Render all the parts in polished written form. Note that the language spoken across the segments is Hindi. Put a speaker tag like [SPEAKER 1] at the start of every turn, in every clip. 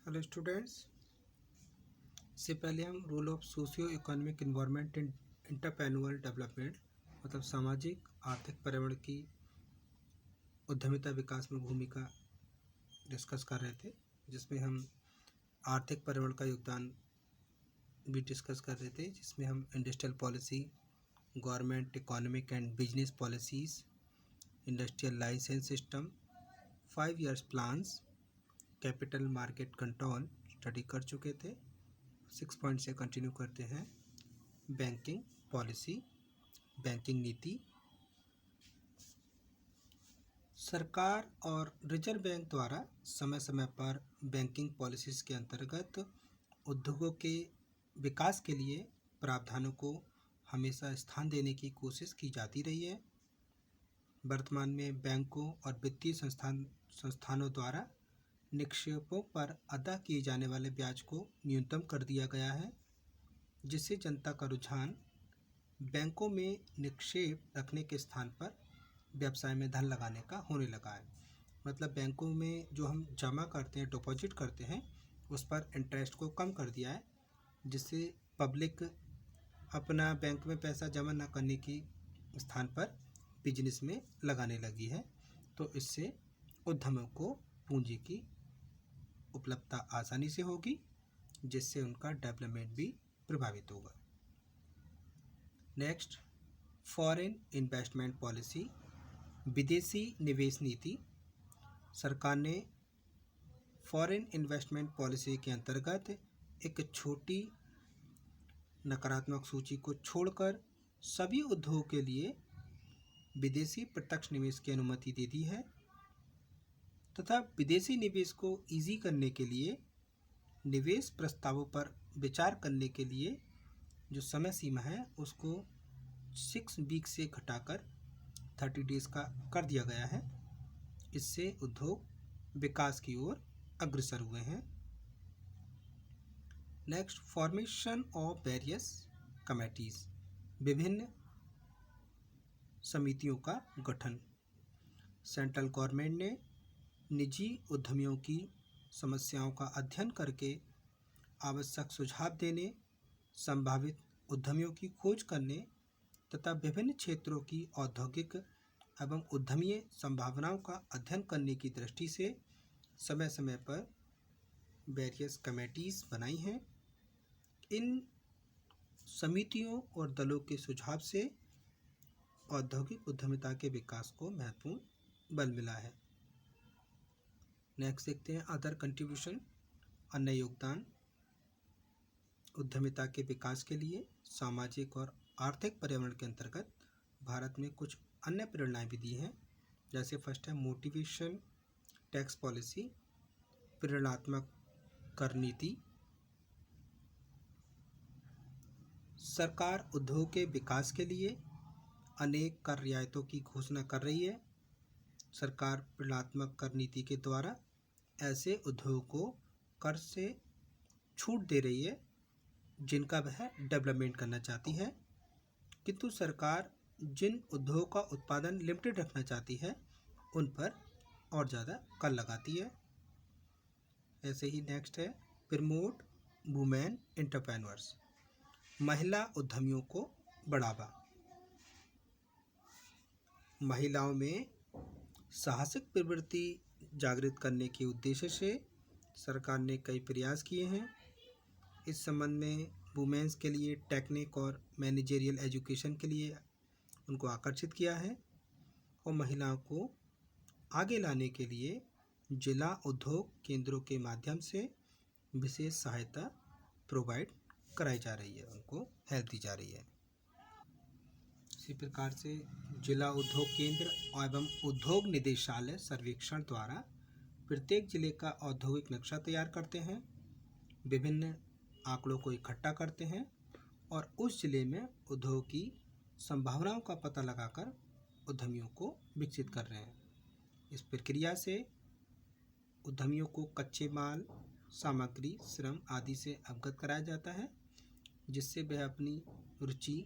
[SPEAKER 1] Hello students. इससे पहले हम role of socio economic environment in entrepreneurial development मतलब सामाजिक आर्थिक पर्यावरण की उद्यमिता विकास में भूमिका डिस्कस कर रहे थे, जिसमें हम आर्थिक पर्यावरण का योगदान भी डिस्कस कर रहे थे, जिसमें हम industrial policy, government economic and business policies, industrial license system, 5 years plans, capital market control study कर चुके थे। 6 पॉइंट से कंटिन्यू करते हैं। बैंकिंग पॉलिसी, बैंकिंग नीति। सरकार और रिजर्व बैंक द्वारा समय समय पर बैंकिंग पॉलिसीज़ के अंतर्गत उद्योगों के विकास के लिए प्रावधानों को हमेशा स्थान देने की कोशिश की जाती रही है। वर्तमान में बैंकों और वित्तीय संस्थानों द्वारा निक्षेपों पर अदा किए जाने वाले ब्याज को न्यूनतम कर दिया गया है, जिससे जनता का रुझान बैंकों में निक्षेप रखने के स्थान पर व्यवसाय में धन लगाने का होने लगा है। मतलब बैंकों में जो हम जमा करते हैं, डिपॉजिट करते हैं, उस पर इंटरेस्ट को कम कर दिया है, जिससे पब्लिक अपना बैंक में पैसा जमा न करने की स्थान पर बिजनेस में लगाने लगी है। तो इससे उद्यमों को पूंजी की उपलब्धता आसानी से होगी, जिससे उनका डेवलपमेंट भी प्रभावित होगा। नेक्स्ट, फॉरेन इन्वेस्टमेंट पॉलिसी, विदेशी निवेश नीति। सरकार ने फॉरेन इन्वेस्टमेंट पॉलिसी के अंतर्गत एक छोटी नकारात्मक सूची को छोड़कर सभी उद्योगों के लिए विदेशी प्रत्यक्ष निवेश की अनुमति दे दी है तथा विदेशी निवेश को ईजी करने के लिए निवेश प्रस्तावों पर विचार करने के लिए जो समय सीमा है उसको 6 वीक से घटाकर 30 डेज का कर दिया गया है। इससे उद्योग विकास की ओर अग्रसर हुए हैं। Next, formation of various committees, विभिन्न समितियों का गठन। सेंट्रल गवर्नमेंट ने निजी उद्यमियों की समस्याओं का अध्ययन करके आवश्यक सुझाव देने, संभावित उद्यमियों की खोज करने तथा विभिन्न क्षेत्रों की औद्योगिक एवं उद्यमीय संभावनाओं का अध्ययन करने की दृष्टि से समय समय पर वेरियस कमेटीज बनाई हैं। इन समितियों और दलों के सुझाव से औद्योगिक उद्यमिता के विकास को महत्वपूर्ण बल मिला है। नेक्स्ट देखते हैं अदर कंट्रीब्यूशन, अन्य योगदान। उद्यमिता के विकास के लिए सामाजिक और आर्थिक पर्यावरण के अंतर्गत भारत में कुछ अन्य प्रेरणाएं भी दी हैं। जैसे फर्स्ट है मोटिवेशन टैक्स पॉलिसी, प्रेरणात्मक कर नीति। सरकार उद्योग के विकास के लिए अनेक कर रियायतों की घोषणा कर रही है। सरकार प्रेरणात्मक कर नीति के द्वारा ऐसे उद्योग को कर से छूट दे रही है जिनका वह डेवलपमेंट करना चाहती है, किंतु सरकार जिन उद्योगों का उत्पादन लिमिटेड रखना चाहती है उन पर और ज़्यादा कर लगाती है। ऐसे ही नेक्स्ट है प्रमोट वुमेन एंटरप्रेन्योर्स, महिला उद्यमियों को बढ़ावा। महिलाओं में साहसिक प्रवृत्ति जागृत करने के उद्देश्य से सरकार ने कई प्रयास किए हैं। इस संबंध में वुमेन्स के लिए टेक्निक और मैनेजरियल एजुकेशन के लिए उनको आकर्षित किया है और महिलाओं को आगे लाने के लिए जिला उद्योग केंद्रों के माध्यम से विशेष सहायता प्रोवाइड कराई जा रही है, उनको हेल्प दी जा रही है। इसी प्रकार से जिला उद्योग केंद्र एवं उद्योग निदेशालय सर्वेक्षण द्वारा प्रत्येक जिले का औद्योगिक नक्शा तैयार करते हैं, विभिन्न आंकड़ों को इकट्ठा करते हैं और उस जिले में उद्योग की संभावनाओं का पता लगाकर उद्यमियों को विकसित कर रहे हैं। इस प्रक्रिया से उद्यमियों को कच्चे माल, सामग्री, श्रम आदि से अवगत कराया जाता है, जिससे वह अपनी रुचि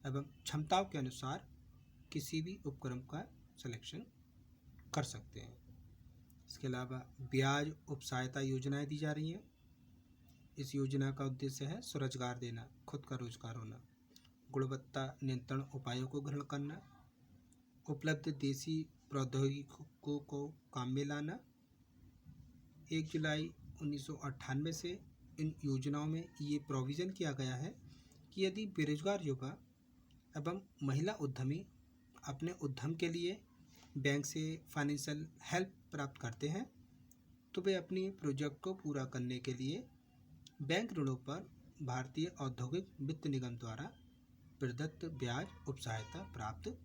[SPEAKER 1] एवं क्षमताओं के अनुसार किसी भी उपक्रम का सिलेक्शन कर सकते हैं। इसके अलावा ब्याज उपसहायता योजनाएं दी जा रही हैं। इस योजना का उद्देश्य है स्वरोजगार देना, खुद का रोजगार होना। गुणवत्ता नियंत्रण उपायों को ग्रहण करना, उपलब्ध देसी प्रौद्योगिकियों को काम में लाना। 1 जुलाई 1998 से इन योजनाओं में ये प्रोविज़न किया गया है कि यदि बेरोजगार युवा एवं महिला उद्यमी अपने उद्यम के लिए बैंक से फाइनेंशियल हेल्प प्राप्त करते हैं तो वे अपनी प्रोजेक्ट को पूरा करने के लिए बैंक ऋणों पर भारतीय औद्योगिक वित्त निगम द्वारा प्रदत्त ब्याज उपसहायता प्राप्त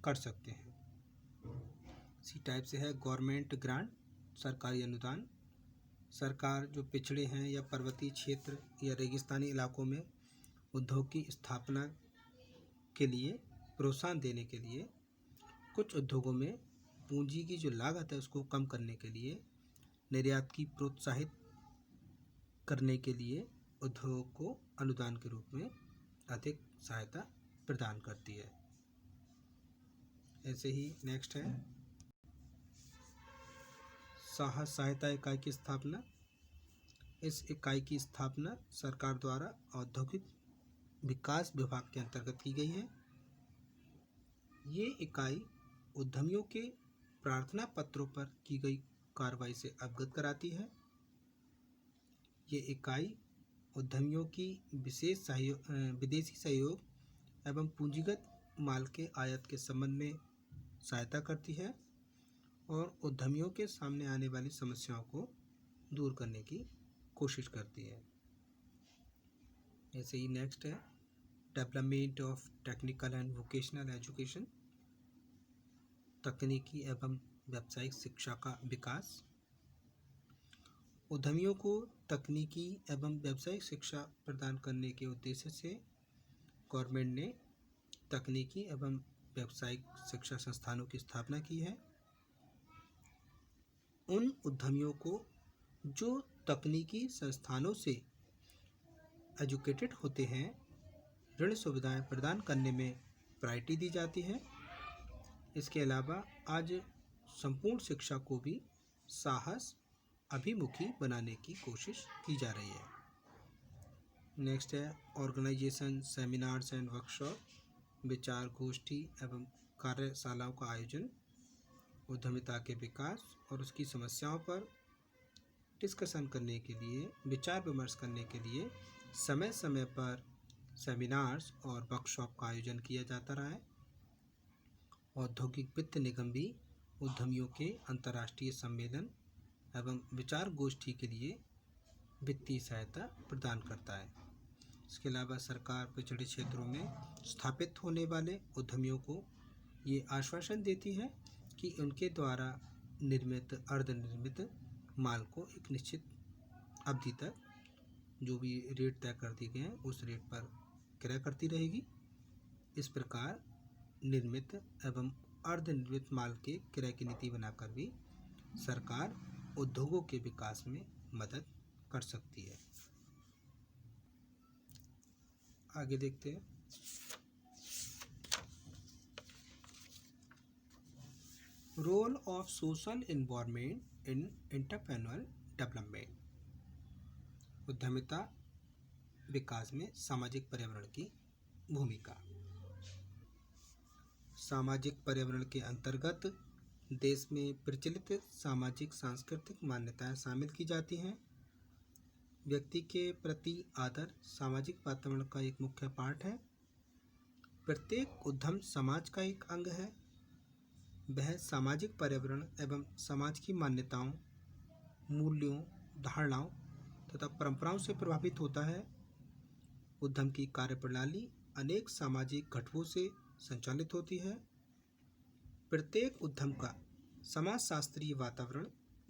[SPEAKER 1] कर सकते हैं। इसी टाइप से है गवर्नमेंट ग्रांट, सरकारी अनुदान। सरकार जो पिछड़े हैं या पर्वतीय क्षेत्र या रेगिस्तानी इलाकों में उद्योग की स्थापना के लिए प्रोत्साहन देने के लिए कुछ उद्योगों में पूंजी की जो लागत है उसको कम करने के लिए निर्यात की प्रोत्साहित करने के लिए उद्योग को अनुदान के रूप में अधिक सहायता प्रदान करती है। ऐसे ही नेक्स्ट है साहस सहायता इकाई की स्थापना। इस इकाई की स्थापना सरकार द्वारा औद्योगिक विकास विभाग के अंतर्गत की गई है। ये इकाई उद्यमियों के प्रार्थना पत्रों पर की गई कार्रवाई से अवगत कराती है। ये इकाई उद्यमियों की विदेशी सहयोग एवं पूंजीगत माल के आयात के संबंध में सहायता करती है और उद्यमियों के सामने आने वाली समस्याओं को दूर करने की कोशिश करती है। ऐसे ही नेक्स्ट है development of technical and vocational education, तकनीकी एवं व्यावसायिक शिक्षा का विकास। उद्यमियों को तकनीकी एवं व्यावसायिक शिक्षा प्रदान करने के उद्देश्य से गवर्नमेंट ने तकनीकी एवं व्यावसायिक शिक्षा संस्थानों की स्थापना की है। उन उद्यमियों को जो तकनीकी संस्थानों से एजुकेटेड होते हैं ऋण सुविधाएं प्रदान करने में प्रायोरिटी दी जाती है। इसके अलावा आज संपूर्ण शिक्षा को भी साहस अभिमुखी बनाने की कोशिश की जा रही है। नेक्स्ट है ऑर्गेनाइजेशन, सेमिनार्स एंड वर्कशॉप, विचार गोष्ठी एवं कार्यशालाओं का आयोजन उद्यमिता के विकास और उसकी समस्याओं पर डिस्कशन करने के लिए, विचार विमर्श करने के लिए समय समय पर सेमिनार्स और वर्कशॉप का आयोजन किया जाता रहा है। औद्योगिक वित्त निगम भी उद्यमियों के अंतर्राष्ट्रीय सम्मेलन एवं विचार गोष्ठी के लिए वित्तीय सहायता प्रदान करता है। इसके अलावा सरकार पिछड़े क्षेत्रों में स्थापित होने वाले उद्यमियों को ये आश्वासन देती है कि उनके द्वारा निर्मित अर्धनिर्मित माल को एक निश्चित अवधि तक जो भी रेट तय कर दिए गए हैं उस रेट पर क्रय करती रहेगी। इस प्रकार निर्मित एवं अर्धनिर्मित माल के क्रय की नीति बनाकर भी सरकार उद्योगों के विकास में मदद कर सकती है। आगे देखते हैं role of social environment in entrepreneurial development, उद्यमिता विकास में सामाजिक पर्यावरण की भूमिका। सामाजिक पर्यावरण के अंतर्गत देश में प्रचलित सामाजिक सांस्कृतिक मान्यताएं शामिल की जाती हैं। व्यक्ति के प्रति आदर सामाजिक वातावरण का एक मुख्य पार्ट है। प्रत्येक उद्यम समाज का एक अंग है। वह सामाजिक पर्यावरण एवं समाज की मान्यताओं, मूल्यों, धारणाओं तथा परंपराओं से प्रभावित होता है। उद्यम की कार्यप्रणाली अनेक सामाजिक घटकों से संचालित होती है। प्रत्येक उद्यम का समाजशास्त्रीय वातावरण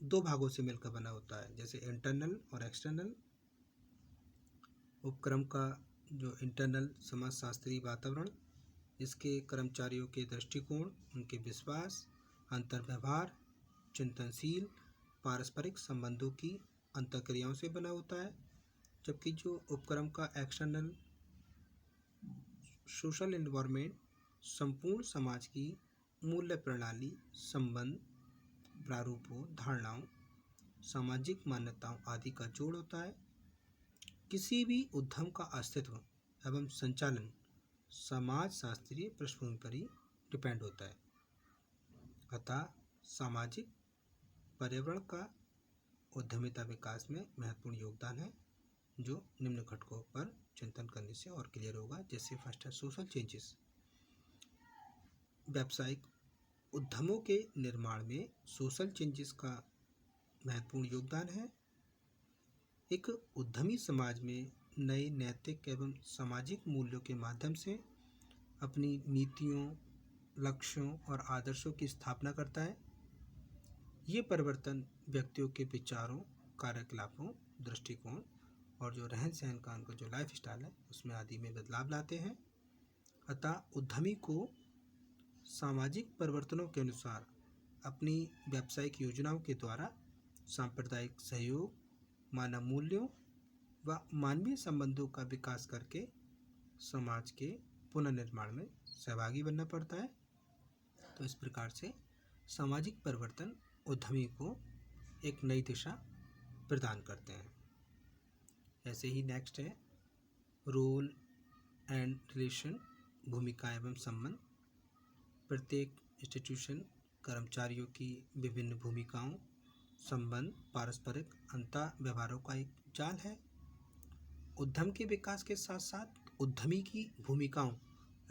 [SPEAKER 1] 2 भागों से मिलकर बना होता है, जैसे इंटरनल और एक्सटर्नल। उपक्रम का जो इंटरनल समाजशास्त्रीय वातावरण, इसके कर्मचारियों के दृष्टिकोण, उनके विश्वास, अंतर्व्यवहार, चिंतनशील पारस्परिक संबंधों की अंतःक्रियाओं से बना होता है। जबकि जो उपक्रम का एक्सटर्नल सोशल एनवायरनमेंट संपूर्ण समाज की मूल्य प्रणाली, संबंध, प्रारूपों, धारणाओं, सामाजिक मान्यताओं आदि का जोड़ होता है। किसी भी उद्यम का अस्तित्व एवं संचालन समाज शास्त्रीय पृष्ठभूमि पर ही डिपेंड होता है। अतः सामाजिक पर्यावरण का उद्यमिता विकास में महत्वपूर्ण योगदान है, जो निम्न घटकों पर चिंतन करने से और क्लियर होगा। जैसे फर्स्ट है सोशल चेंजेस। व्यावसायिक उद्यमों के निर्माण में सोशल चेंजेस का महत्वपूर्ण योगदान है। एक उद्यमी समाज में नए नैतिक एवं सामाजिक मूल्यों के माध्यम से अपनी नीतियों, लक्ष्यों और आदर्शों की स्थापना करता है। ये परिवर्तन व्यक्तियों के विचारों, कार्यकलापों, दृष्टिकोण और जो रहन सहन का उनका जो लाइफ स्टाइल है उसमें आदि में बदलाव लाते हैं। अतः उद्यमी को सामाजिक परिवर्तनों के अनुसार अपनी व्यावसायिक योजनाओं के द्वारा सांप्रदायिक सहयोग, मानव मूल्यों व मानवीय संबंधों का विकास करके समाज के पुनर्निर्माण में सहभागी बनना पड़ता है। तो इस प्रकार से सामाजिक परिवर्तन उद्यमी को एक नई दिशा प्रदान करते हैं। ऐसे ही नेक्स्ट है रोल एंड रिलेशन, भूमिका एवं संबंध। प्रत्येक इंस्टीट्यूशन कर्मचारियों की विभिन्न भूमिकाओं, संबंध, पारस्परिक अंतर व्यवहारों का एक जाल है। उद्यम के विकास के साथ साथ उद्यमी की भूमिकाओं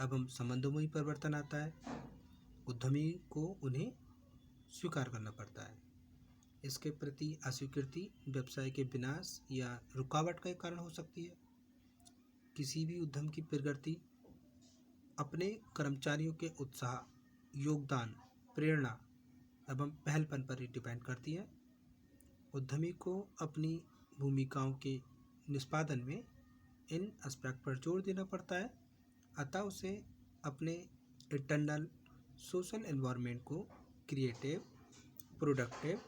[SPEAKER 1] एवं संबंधों में ही परिवर्तन आता है। उद्यमी को उन्हें स्वीकार करना पड़ता है। इसके प्रति अस्वीकृति व्यवसाय के विनाश या रुकावट का एक कारण हो सकती है। किसी भी उद्यम की प्रगति अपने कर्मचारियों के उत्साह, योगदान, प्रेरणा एवं पहलपन पर ही डिपेंड करती है। उद्यमी को अपनी भूमिकाओं के निष्पादन में इन एस्पेक्ट पर जोर देना पड़ता है। अतः उसे अपने इंटरनल सोशल एनवायरनमेंट को क्रिएटिव, प्रोडक्टिव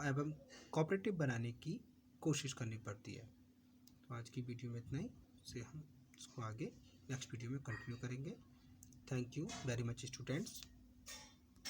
[SPEAKER 1] एवं कोऑपरेटिव बनाने की कोशिश करनी पड़ती है। तो आज की वीडियो में इतना ही, से हम इसको आगे नेक्स्ट वीडियो में कंटिन्यू करेंगे। Thank you very much students.